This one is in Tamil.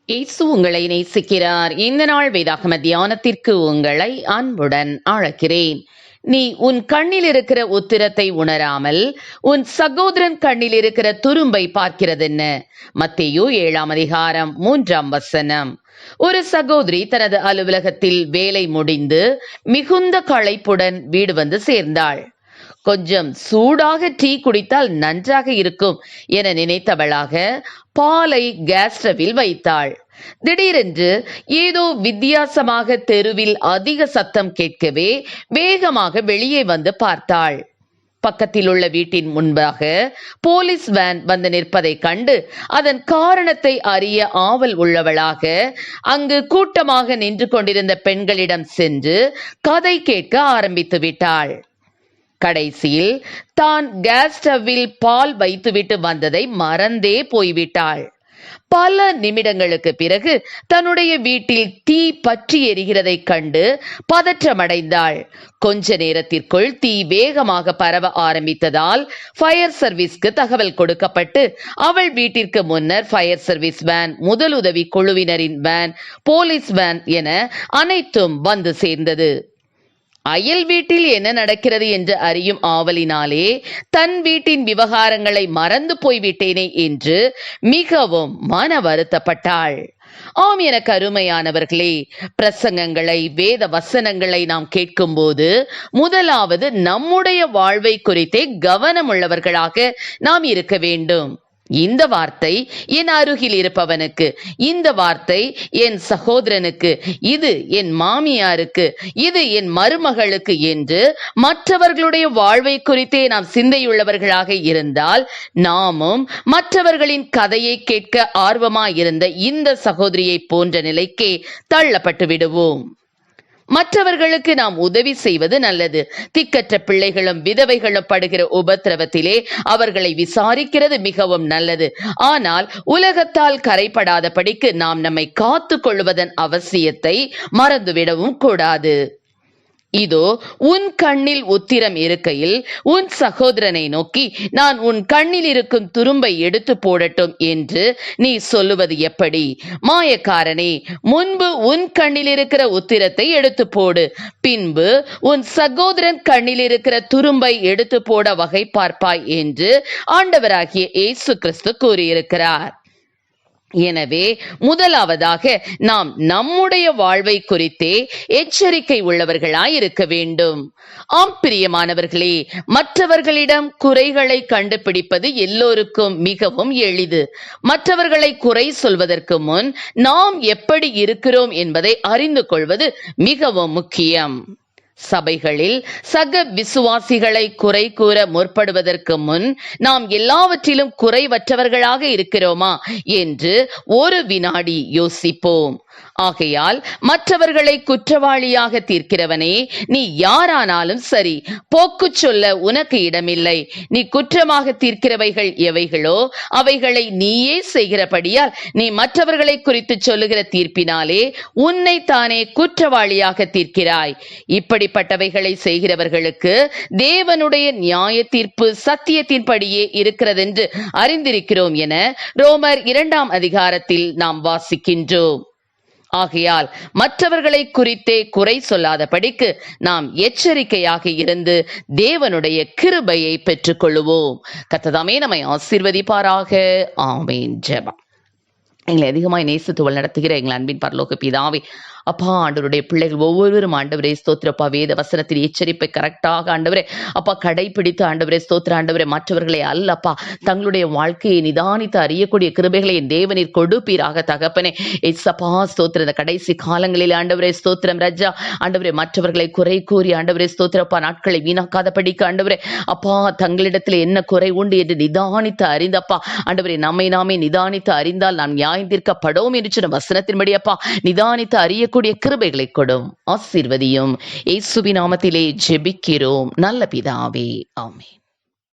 இயேசு உங்களை நேசிக்கிறார். இந்த நாள் வேதாகம தியானத்திற்கு உங்களை அன்புடன் அழைக்கிறேன். நீ உன் கண்ணில் இருக்கிற உத்திரத்தை உணராமல் உன் சகோதரன் கண்ணில் இருக்கிற துரும்பை பார்க்கிறதென்ன? மத்தேயு 7:3. ஒரு சகோதரி தனது அலுவலகத்தில் வேலை முடிந்து மிகுந்த களைப்புடன் வீடு வந்து சேர்ந்தாள். கொஞ்சம் சூடாக டீ குடித்தால் நன்றாக இருக்கும் என நினைத்தவளாக பாலை கேஸ் ஸ்டவில் வைத்தாள். திடீரென்று ஏதோ வித்தியாசமாக தெருவில் அதிக சத்தம் கேட்கவே வேகமாக வெளியே வந்து பார்த்தாள். பக்கத்தில் உள்ள வீட்டின் முன்பாக போலீஸ் வேன் வந்து நிற்பதை கண்டு அதன் காரணத்தை அறிய ஆவல் உள்ளவளாக அங்கு கூட்டமாக நின்று கொண்டிருந்த பெண்களிடம் சென்று கதை கேட்க ஆரம்பித்து விட்டாள். கடைசியில் தான் கேஸ் ஸ்டவ்வில் பால் வைத்துவிட்டு வந்ததை மறந்தே போய்விட்டாள். பல நிமிடங்களுக்கு பிறகு தன்னுடைய வீட்டில் தீ பற்றி எரிகிறதை கண்டு பதற்றமடைந்தாள். கொஞ்ச நேரத்திற்குள் தீ வேகமாக பரவ ஆரம்பித்ததால் ஃபயர் சர்வீஸ்க்கு தகவல் கொடுக்கப்பட்டு அவள் வீட்டிற்கு முன்னர் ஃபயர் சர்வீஸ் வேன், முதலுதவி குழுவினரின் வேன், போலீஸ் வேன் என அனைத்தும் வந்து சேர்ந்தது. அயல் வீட்டில் என்ன நடக்கிறது என்று அறியும் ஆவலினாலே தன் வீட்டின் விவகாரங்களை மறந்து போய்விட்டேனே என்று மிகவும் மன வருத்தப்பட்டாள். ஆம், எனக்கு அருமையானவர்களே, பிரசங்கங்களை, வேத வசனங்களை நாம் கேட்கும் போது முதலாவது நம்முடைய வாழ்வை குறித்தே கவனமுள்ளவர்களாக நாம் இருக்க வேண்டும். இந்த வார்த்தை என் அருகில் இருப்பவனுக்கு, இந்த வார்த்தை என் சகோதரனுக்கு, இது என் மாமியாருக்கு, இது என் மருமகளுக்கு என்று மற்றவர்களுடைய வாழ்வை குறித்தே நாம் சிந்தையுள்ளவர்களாக இருந்தால் நாமும் மற்றவர்களின் கதையை கேட்க ஆர்வமாயிருந்த இந்த சகோதரியை போன்ற நிலைக்கே தள்ளப்பட்டு விடுவோம். மற்றவர்களுக்கு நாம் உதவி செய்வது நல்லது. திக்கற்ற பிள்ளைகளும் விதவைகளும் படுகிற உபத்திரவத்திலே அவர்களை விசாரிக்கிறது மிகவும் நல்லது. ஆனால் உலகத்தால் கரைபடாதபடிக்கு நாம் நம்மை காத்து கொள்வதன் அவசியத்தை மறந்துவிடவும் கூடாது. இதோ உன் கண்ணில் உத்திரம் இருக்கையில் உன் சகோதரனை நோக்கி நான் உன் கண்ணில் இருக்கும் துரும்பை எடுத்து போடட்டும் என்று நீ சொல்லுவது எப்படி? மாயக்காரனே, முன்பு உன் கண்ணில் இருக்கிற உத்திரத்தை எடுத்து போடு, பின்பு உன் சகோதரன் கண்ணில் இருக்கிற துரும்பை எடுத்து போட வகை பார்ப்பாய் என்று ஆண்டவராகிய இயேசு கிறிஸ்து கூறியிருக்கிறார். எனவே முதலாவதாக நாம் நம்முடைய வாழ்வை குறித்தே எச்சரிக்கை உள்ளவர்களாய் இருக்க வேண்டும். ஆம் பிரியமானவர்களே, மற்றவர்களிடம் குறைகளை கண்டுபிடிப்பது எல்லோருக்கும் மிகவும் எளிது. மற்றவர்களை குறை சொல்வதற்கு முன் நாம் எப்படி இருக்கிறோம் என்பதை அறிந்து கொள்வது மிகவும் முக்கியம். சபைகளில் சக விசுவாசிகளை குறை கூற முற்படுவதற்கு முன் நாம் எல்லாவற்றிலும் குறைவற்றவர்களாக இருக்கிறோமா என்று ஒரு வினாடி யோசிப்போம். ஆகையால் மற்றவர்களை குற்றவாளியாக தீர்க்கிறவனே, நீ யாரானாலும் சரி, போக்கு சொல்ல உனக்கு இடமில்லை. நீ குற்றமாக தீர்க்கிறவைகள் எவைகளோ அவைகளை நீயே செய்கிறபடியால் நீ மற்றவர்களை குறித்து சொல்லுகிற தீர்ப்பினாலே உன்னை தானே குற்றவாளியாக தீர்க்கிறாய். இப்படிப்பட்டவைகளை செய்கிறவர்களுக்கு தேவனுடைய நியாய தீர்ப்பு சத்தியத்தின்படியே இருக்கிறதென்று அறிந்திருக்கிறோம் என ரோமர் 2 நாம் வாசிக்கின்றோம். ஆகையால் மற்றவர்களை குறித்தே குறை சொல்லாதபடிக்கு நாம் எச்சரிக்கையாக இருந்து தேவனுடைய கிருபையை பெற்றுக் கொள்ளுவோம். கர்த்தர் நம்மை ஆசீர்வதிப்பாராக. ஆமென். ஜெபம். எங்களை அதிகமாய் நேசித்து நடத்துகிற எங்கள் அன்பின் பரலோக பிதாவே, அப்பா, ஆண்டவருடைய பிள்ளைகள் ஒவ்வொருவரும் ஆண்டவரே ஸ்தோத்திரப்பா, வேத வசனத்தின் எச்சரிப்பை கரெக்டாக ஆண்டவரே அப்பா கடைபிடித்து ஆண்டவரே ஸ்தோத்திர ஆண்டவரே மற்றவர்களை அல்லப்பா தங்களுடைய வாழ்க்கையை நிதானித்து அறியக்கூடிய கிருபைகளை என் தேவனீர் கொடுப்பீராக தகப்பனே. எஸ்ஸப்பா ஸ்தோத்திர, இந்த கடைசி காலங்களில் ஆண்டவரே ஸ்தோத்திரம் ரஜா ஆண்டவரே மற்றவர்களை குறை கூறி ஆண்டவரே ஸ்தோத்திரப்பா நாட்களை வீணாக்காதபடிக்கு ஆண்டவரே அப்பா தங்களிடத்தில் என்ன குறை உண்டு என்று நிதானித்து அறிந்தப்பா ஆண்டவரே நம்மை நாமே நிதானித்து அறிந்தால் நாம் நியாயம் தீர்க்கப்படும் என்று சொன்ன வசனத்தின்படி அப்பா நிதானித்து அறியக்கூடிய கிருபைகளை கொடும். ஆசீர்வதியும். இயேசுவின் நாமத்திலே ஜெபிக்கிறோம் நல்ல பிதாவே. ஆமென்.